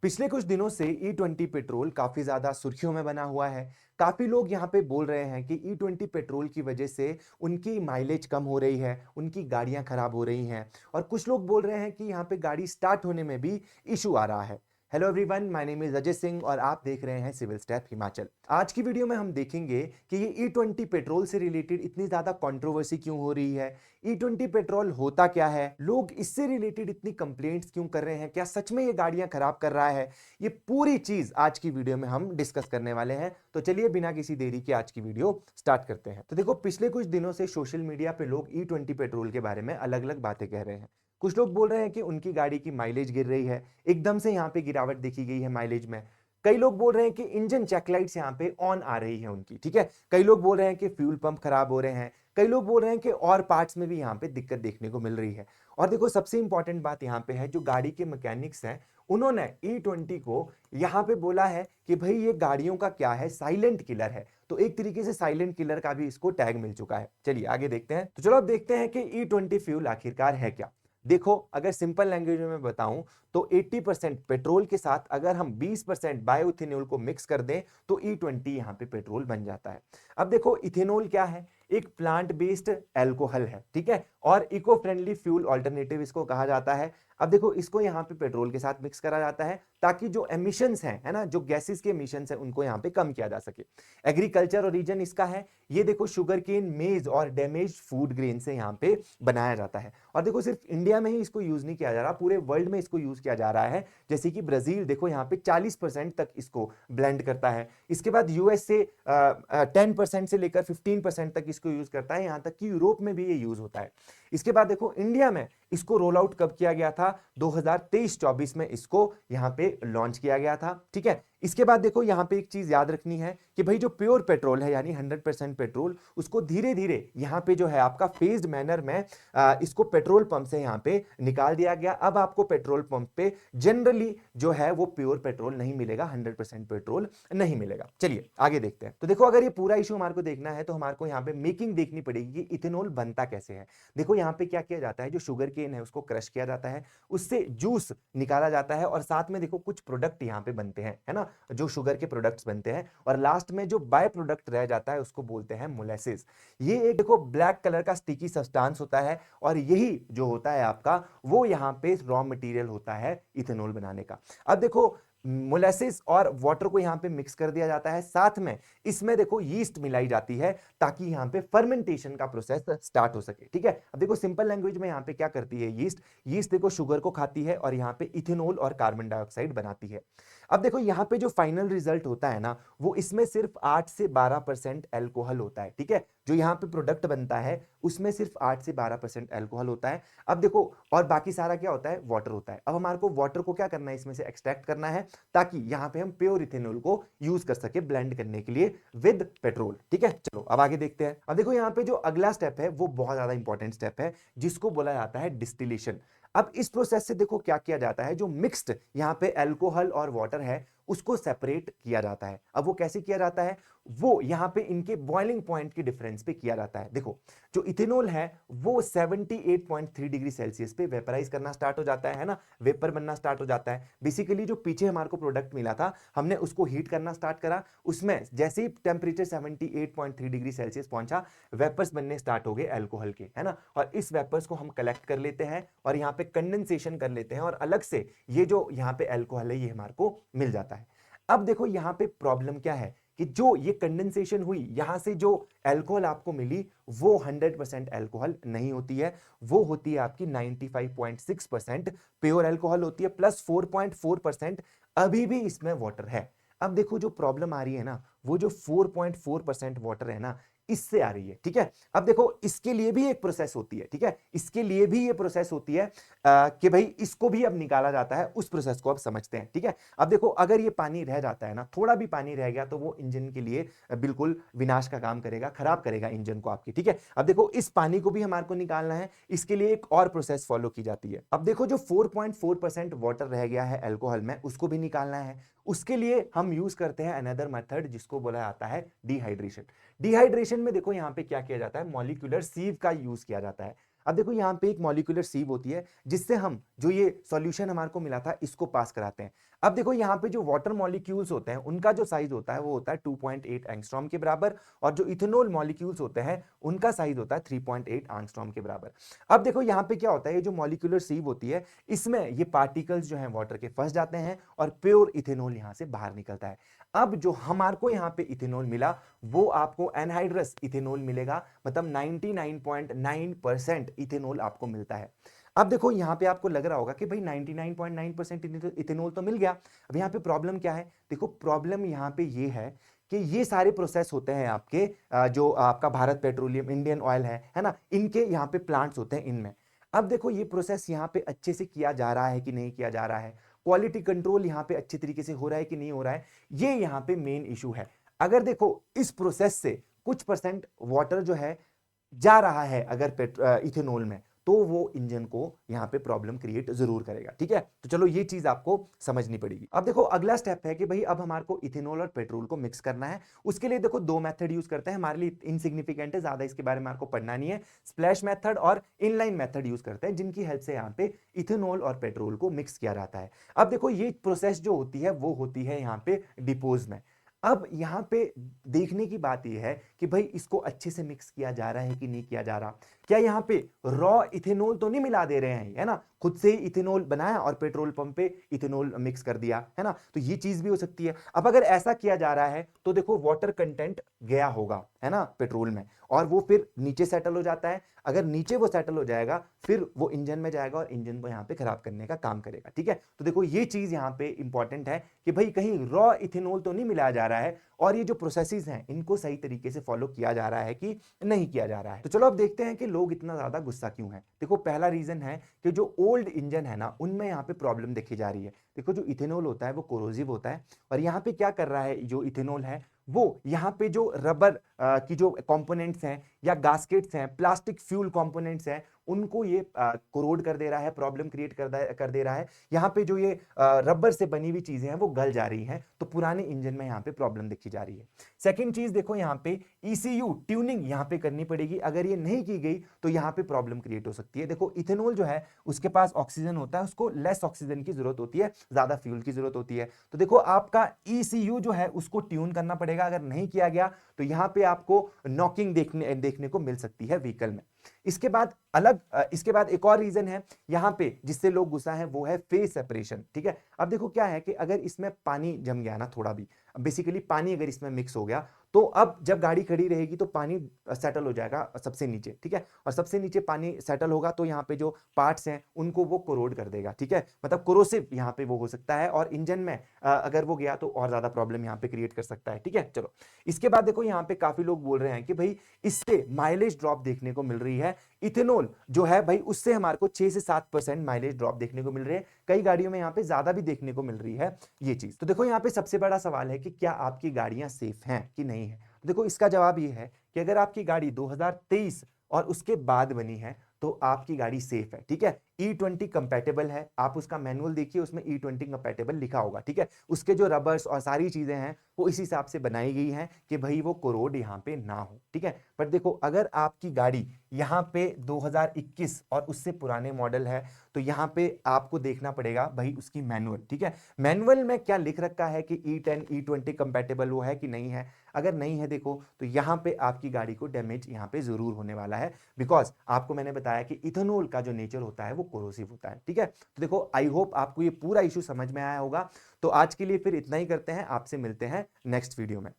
पिछले कुछ दिनों से E20 पेट्रोल काफी ज्यादा सुर्खियों में बना हुआ है। काफी लोग यहाँ पे बोल रहे हैं कि E20 पेट्रोल की वजह से उनकी माइलेज कम हो रही है, उनकी गाड़ियां खराब हो रही हैं और कुछ लोग बोल रहे हैं कि यहाँ पे गाड़ी स्टार्ट होने में भी इशू आ रहा है। Hello everyone, my name is Ajay Singh और आप देख रहे हैं सिविल स्टेप हिमाचल। आज की वीडियो में हम देखेंगे कि ये E20 पेट्रोल से रिलेटेड इतनी ज्यादा कंट्रोवर्सी क्यों हो रही है, E20 पेट्रोल होता क्या है, लोग इससे रिलेटेड इतनी कंप्लेंट्स क्यों कर रहे हैं, क्या सच में ये गाड़ियां खराब कर रहा है। ये पूरी चीज आज की वीडियो में हम डिस्कस करने वाले हैं। तो चलिए बिना किसी देरी के आज की वीडियो स्टार्ट करते हैं। तो देखो, पिछले कुछ दिनों से सोशल मीडिया पे लोग E20 पेट्रोल के बारे में अलग अलग बातें कह रहे हैं। कुछ लोग बोल रहे हैं कि उनकी गाड़ी की माइलेज गिर रही है, एकदम से यहाँ पे गिरावट देखी गई है माइलेज में। कई लोग बोल रहे हैं कि इंजन चेक लाइट्स यहाँ पे ऑन आ रही है उनकी, ठीक है। कई लोग बोल रहे हैं कि फ्यूल पंप खराब हो रहे हैं। कई लोग बोल रहे हैं कि और पार्ट्स में भी यहाँ पे दिक्कत देखने को मिल रही है। और देखो, सबसे इंपॉर्टेंट बात यहाँ पे है, जो गाड़ी के मैकेनिक्स हैं उन्होंने E20 को यहाँ पे बोला है कि भाई ये गाड़ियों का क्या है, साइलेंट किलर है। तो एक तरीके से साइलेंट किलर का भी इसको टैग मिल चुका है। चलिए आगे देखते हैं। तो चलो अब देखते हैं कि E20 फ्यूल आखिरकार है क्या। देखो, अगर सिंपल लैंग्वेज में मैं बताऊं तो 80% पेट्रोल के साथ अगर हम 20% बायोइथेनॉल को मिक्स कर दें तो E20 यहाँ पे पेट्रोल बन जाता है। अब देखो, इथेनॉल क्या है? एक प्लांट बेस्ड एल्कोहल है, ठीक है, और इको फ्रेंडली फ्यूल ऑल्टरनेटिव इसको कहा जाता है। अब देखो, इसको यहाँ पे पेट्रोल के साथ मिक्स करा जाता है ताकि जो एमिशंस हैं, है ना, जो गैसेस के एमिशंस हैं उनको यहाँ पे कम किया जा सके। एग्रीकल्चर ओरिजिन इसका है। ये देखो, शुगर केन, मेज और डैमेज फूड ग्रेन से यहाँ पे बनाया जाता है। और देखो, सिर्फ इंडिया में ही इसको यूज नहीं किया जा रहा, पूरे वर्ल्ड में इसको यूज किया जा रहा है। जैसे कि ब्राजील देखो, यहाँ पे 40% तक इसको ब्लेंड करता है। इसके बाद यूएस से 10% से लेकर 15% तक इसको यूज करता है, यहाँ तक कि यूरोप में भी ये यूज होता है। इसके बाद देखो, इंडिया में इसको रोल आउट कब किया गया था? 2023-24 में इसको यहाँ पे लॉन्च किया गया था, ठीक है। इसके बाद देखो, यहाँ पे एक चीज याद रखनी है कि भाई जो प्योर पेट्रोल है यानी 100% पेट्रोल, उसको धीरे धीरे यहाँ पे जो है आपका फेज्ड मैनर में इसको पेट्रोल पंप से यहाँ पे निकाल दिया गया। अब आपको पेट्रोल पंप पे जनरली जो है वो प्योर पेट्रोल नहीं मिलेगा, 100% पेट्रोल नहीं मिलेगा। चलिए आगे देखते हैं। तो देखो, अगर ये पूरा इशू हमारे को देखना है तो हमारे को यहाँ पे मेकिंग देखनी पड़ेगी कि इथेनॉल बनता कैसे है। देखो, यहाँ पे क्या किया जाता है, जो शुगर केन है उसको क्रश किया जाता है, उससे जूस निकाला जाता है और साथ में देखो कुछ प्रोडक्ट यहाँ पे बनते हैं, है ना, जो शुगर के प्रोडक्ट्स बनते हैं। और लास्ट में जो बाय प्रोडक्ट रह जाता है उसको बोलते हैं मोलेसिस। ये एक देखो ब्लैक कलर का स्टिकी सब्सटेंस होता है और यही जो होता है आपका, वो यहाँ पे रॉ मटेरियल होता है इथेनॉल बनाने का। अब देखो, मोलेसिस और वाटर को यहां पे मिक्स कर दिया जाता है, साथ में इसमें देखो यीस्ट मिलाई जाती है ताकि यहां पे फर्मेंटेशन का प्रोसेस स्टार्ट हो सके, ठीक है। अब देखो, सिंपल लैंग्वेज में यहां पे क्या करती है यीस्ट? यीस्ट देखो शुगर को खाती है और यहां पे इथेनॉल और कार्बन डाइऑक्साइड बनाती है। अब देखो, यहां पे जो फाइनल रिजल्ट होता है ना, वो इसमें सिर्फ 8 से 12% एल्कोहल होता है, ठीक है। जो यहाँ पे प्रोडक्ट बनता है उसमें सिर्फ 8 से 12% एल्कोहल होता है। अब देखो, और बाकी सारा क्या होता है? वाटर होता है। अब हमारे को वाटर को क्या करना है, इसमें से एक्सट्रैक्ट करना है ताकि यहां पे हम प्योर इथेनॉल को यूज कर सके ब्लेंड करने के लिए विद पेट्रोल, ठीक है। चलो अब आगे देखते हैं। अब देखो, यहाँ पे जो अगला स्टेप है वो बहुत ज्यादा इंपॉर्टेंट स्टेप है, जिसको बोला जाता है डिस्टिलेशन। अब इस प्रोसेस से देखो क्या किया जाता है, जो मिक्स्ड यहाँ पे एल्कोहल और वाटर है उसको सेपरेट किया जाता है। अब वो कैसे किया जाता है? वो यहाँ पे इनके बॉइलिंग पॉइंट के डिफरेंस पे किया जाता है। देखो, जो इथेनॉल है वो 78.3 डिग्री सेल्सियस पे वेपराइज करना स्टार्ट हो जाता है ना, वेपर बनना स्टार्ट हो जाता है। बेसिकली जो पीछे हमारे को प्रोडक्ट मिला था, हमने उसको हीट करना स्टार्ट करा, उसमें जैसे ही टेम्परेचर 78.3 डिग्री सेल्सियस पहुंचा, वेपर्स बनने स्टार्ट हो गए एल्कोहल के, है ना। और इस वेपर्स को हम कलेक्ट कर लेते हैं और यहाँ पे कंडेंसेशन कर लेते हैं और अलग से ये जो यहाँ पे एल्कोहल है ये हमारे को मिल जाता है। अब देखो, यहाँ पे प्रॉब्लम क्या है कि जो ये कंडेंसेशन हुई, यहां से जो एल्कोहल आपको मिली वो 100% एल्कोहल नहीं होती है, वो होती है आपकी 95.6% प्योर एल्कोहल होती है, प्लस 4.4% अभी भी इसमें वाटर है। अब देखो, जो प्रॉब्लम आ रही है ना, वो जो 4.4% वाटर है ना, इससे आ रही है, ठीक है। अब देखो, इसके लिए भी एक प्रोसेस होती है, ठीक है, इसके लिए भी ये प्रोसेस होती है कि भाई इसको भी अब निकाला जाता है। उस प्रोसेस को अब समझते हैं, ठीक है। अब देखो, अगर ये पानी रह जाता है ना, थोड़ा भी पानी रह गया तो वो इंजन के लिए बिल्कुल विनाश का काम करेगा, खराब करेगा इंजन को आपकी, ठीक है। अब देखो, इस पानी को भी हमारे को निकालना है, इसके लिए एक और प्रोसेस फॉलो की जाती है। अब देखो, जो 4.4% वाटर रह गया है एल्कोहल में, उसको भी निकालना है। उसके लिए हम यूज करते हैं अनदर मेथड, जिसको बोला जाता है डिहाइड्रेशन। डिहाइड्रेशन में देखो, यहां पे क्या किया जाता है, मॉलिक्यूलर सीव का यूज किया जाता है। अब देखो, यहां पे एक मॉलिक्यूलर सीव होती है जिससे हम जो ये सॉल्यूशन हमारे को मिला था इसको पास कराते हैं। अब देखो यहाँ पे जो वाटर मॉलिक्यूल्स होते हैं उनका जो साइज होता है वो होता है 2.8 एंगस्ट्रॉम के बराबर, और जो इथेनॉल मॉलिक्यूल्स होते हैं उनका साइज होता है 3.8 एंगस्ट्रॉम के बराबर। अब देखो यहाँ पे क्या होता है, ये जो मॉलिक्यूलर सीव होती है इसमें ये पार्टिकल्स जो हैं वाटर के फंस जाते हैं और प्योर इथेनॉल यहाँ से बाहर निकलता है। अब जो हमारे को यहाँ पे इथेनॉल मिला वो आपको एनहाइड्रस इथेनॉल मिलेगा, मतलब 99.9% इथेनॉल आपको मिलता है। अब देखो यहाँ पे आपको लग रहा होगा कि भाई 99.9% इथेनॉल तो मिल गया, अब यहाँ पे प्रॉब्लम क्या है? देखो प्रॉब्लम यहाँ पे ये है कि ये सारे प्रोसेस होते हैं आपके जो आपका भारत पेट्रोलियम, इंडियन ऑयल है ना, इनके यहाँ पे प्लांट्स होते हैं इनमें। अब देखो ये प्रोसेस यहाँ पे अच्छे से किया जा रहा है कि नहीं किया जा रहा है, क्वालिटी कंट्रोल यहाँ पे अच्छे तरीके से हो रहा है कि नहीं हो रहा है, ये यहाँ पे मेन इशू है। अगर देखो इस प्रोसेस से कुछ परसेंट वाटर जो है जा रहा है अगर इथेनॉल में, तो वो इंजन को यहां पे प्रॉब्लम क्रिएट जरूर करेगा। ठीक है, तो चलो ये चीज आपको समझनी पड़ेगी। अब देखो अगला स्टेप है कि भाई अब हमारे को इथेनॉल और पेट्रोल को मिक्स करना है। उसके लिए देखो दो मेथड यूज करते हैं, हमारे लिए इनसिग्निफिकेंट है, ज्यादा इसके बारे में आपको पढ़ना नहीं है। स्प्लैश मेथड और इनलाइन मेथड यूज करते हैं, जिनकी हेल्प से यहाँ पे इथेनॉल और पेट्रोल को मिक्स किया जाता है। अब देखो ये प्रोसेस जो होती है वो होती है यहाँ पे डिपोज में। अब यहाँ पे देखने की बात यह है कि भाई इसको अच्छे से मिक्स किया जा रहा है कि नहीं किया जा रहा। क्या यहाँ पे रॉ इथेनॉल तो नहीं मिला दे रहे हैं, है ना, खुद से ही इथेनॉल बनाया और पेट्रोल पंप पे इथेनॉल मिक्स कर दिया, है ना, तो ये चीज भी हो सकती है। अब अगर ऐसा किया जा रहा है तो देखो वाटर कंटेंट गया होगा, है ना, पेट्रोल में, और वो फिर नीचे सेटल हो जाता है। अगर नीचे वो सेटल हो जाएगा फिर वो इंजन में जाएगा और इंजन को यहाँ पे खराब करने का काम करेगा। ठीक है, तो देखो ये चीज यहाँ पे इंपॉर्टेंट है कि भाई कहीं रॉ इथेनॉल तो नहीं मिलाया जा रहा है, और ये जो प्रोसेसेस हैं इनको सही तरीके से फॉलो किया जा रहा है कि नहीं किया जा रहा है। तो चलो अब देखते हैं कि लोग इतना ज्यादा गुस्सा क्यों है। देखो पहला रीजन है कि जो ओल्ड इंजन है ना उनमें यहाँ पे प्रॉब्लम देखी जा रही है। देखो जो इथेनॉल होता है वो कोरोसिव होता है, और यहाँ पे क्या कर रहा है जो इथेनॉल है वो यहाँ पे जो रबर की जो कंपोनेंट्स हैं या गास्केट्स हैं, प्लास्टिक फ्यूल कंपोनेंट्स हैं, उनको ये कोरोड कर दे रहा है, प्रॉब्लम क्रिएट कर दे रहा है। यहाँ पे जो ये रबर से बनी हुई चीजें हैं वो गल जा रही हैं, तो पुराने इंजन में यहाँ पे प्रॉब्लम देखी जा रही है। सेकंड चीज देखो यहाँ पे ईसीयू ट्यूनिंग यहाँ पे करनी पड़ेगी, अगर ये नहीं की गई तो यहाँ पे प्रॉब्लम क्रिएट हो सकती है। देखो इथेनॉल जो है उसके पास ऑक्सीजन होता है, उसको लेस ऑक्सीजन की जरूरत होती है, ज्यादा फ्यूल की जरूरत होती है। तो देखो आपका ईसीयू जो है उसको ट्यून करना पड़ेगा, अगर नहीं किया गया तो यहाँ पे आपको नॉकिंग देखने को मिल सकती है व्हीकल में। इसके बाद एक और रीजन है यहां पे जिससे लोग गुस्सा है, वो है फेज सेपरेशन। ठीक है, अब देखो क्या है कि अगर इसमें पानी जम गया ना, थोड़ा भी बेसिकली पानी अगर इसमें मिक्स हो गया, तो अब जब गाड़ी खड़ी रहेगी तो पानी सेटल हो जाएगा सबसे नीचे। ठीक है, और सबसे नीचे पानी सेटल होगा तो यहाँ पे जो पार्ट्स हैं उनको वो कोरोड कर देगा। ठीक है, मतलब कोरोसिव यहाँ पे वो हो सकता है, और इंजन में अगर वो गया तो और ज्यादा प्रॉब्लम यहाँ पे क्रिएट कर सकता है। ठीक है, चलो इसके बाद देखो यहाँ पे काफी लोग बोल रहे हैं कि भाई इससे माइलेज ड्रॉप देखने को मिल रही है। इथेनॉल जो है भाई उससे हमारे को 6 से 7% माइलेज ड्रॉप देखने को मिल रही है, कई गाड़ियों में यहाँ पे ज्यादा भी देखने को मिल रही है ये चीज। तो देखो यहाँ पे सबसे बड़ा सवाल है कि क्या आपकी गाड़ियां सेफ हैं कि नहीं है। देखो इसका जवाब ये है कि अगर आपकी गाड़ी 2023 और उसके बाद बनी है तो आपकी गाड़ी सेफ है। ठीक है, E20 कंपैटिबल है, आप उसका मैनुअल देखिए उसमें E20 कंपैटिबल लिखा होगा। ठीक है, उसके जो रबर्स और सारी चीजें हैं वो इस हिसाब से बनाई गई हैं कि भाई वो कोरोड यहाँ पे ना हो। ठीक है, पर देखो अगर आपकी गाड़ी यहाँ पे 2021 और उससे पुराने मॉडल है तो यहाँ पे आपको देखना पड़ेगा भाई उसकी मैनुअल। ठीक है, मैनुअल में क्या लिख रखा है कि E10 E20 कंपैटिबल वो है कि नहीं है। अगर नहीं है देखो तो यहाँ पे आपकी गाड़ी को डैमेज यहाँ पे जरूर होने वाला है, बिकॉज आपको मैंने बताया कि इथेनॉल का जो नेचर होता है वो कोरोसिव होता है। ठीक है, तो देखो आई होप आपको ये पूरा इशू समझ में आया होगा। तो आज के लिए फिर इतना ही करते हैं, आपसे मिलते हैं नेक्स्ट वीडियो में।